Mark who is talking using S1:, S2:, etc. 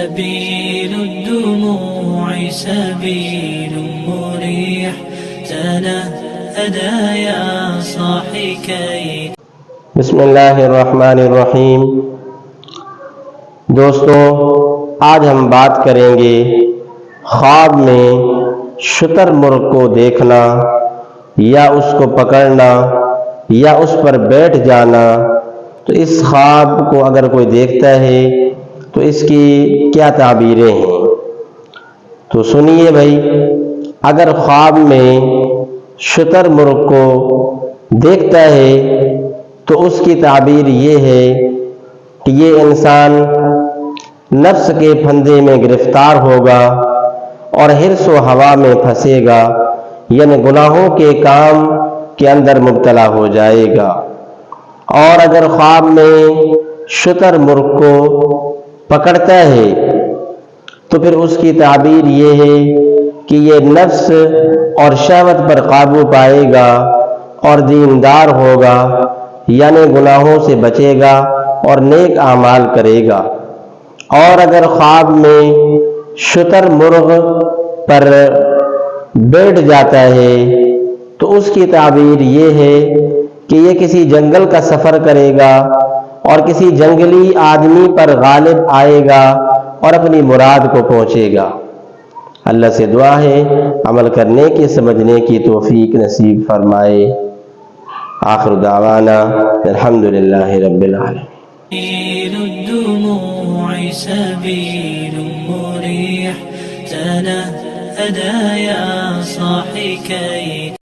S1: سبيل الدموع سبيل مريح تنهدى يا صاحي كي.
S2: بسم اللہ الرحمن الرحیم. دوستو، آج ہم بات کریں گے خواب میں شتر مرغ کو دیکھنا یا اس کو پکڑنا یا اس پر بیٹھ جانا. تو اس خواب کو اگر کوئی دیکھتا ہے تو اس کی کیا تعبیریں ہیں؟ تو سنیے بھائی، اگر خواب میں شتر مرغ کو دیکھتا ہے تو اس کی تعبیر یہ ہے کہ یہ انسان نفس کے پھندے میں گرفتار ہوگا اور حرص و ہوا میں پھنسے گا، یعنی گناہوں کے کام کے اندر مبتلا ہو جائے گا. اور اگر خواب میں شتر مرغ کو پکڑتا ہے تو پھر اس کی تعبیر یہ ہے کہ یہ نفس اور شہوت پر قابو پائے گا اور دیندار ہوگا، یعنی گناہوں سے بچے گا اور نیک اعمال کرے گا. اور اگر خواب میں شتر مرغ پر بیٹھ جاتا ہے تو اس کی تعبیر یہ ہے کہ یہ کسی جنگل کا سفر کرے گا اور کسی جنگلی آدمی پر غالب آئے گا اور اپنی مراد کو پہنچے گا. اللہ سے دعا ہے عمل کرنے کی، سمجھنے کی توفیق نصیب فرمائے. آخر دعوانا الحمدللہ رب العالمین.
S1: سبيل الدموع سبيل مريح تنهدى يا صاحي كي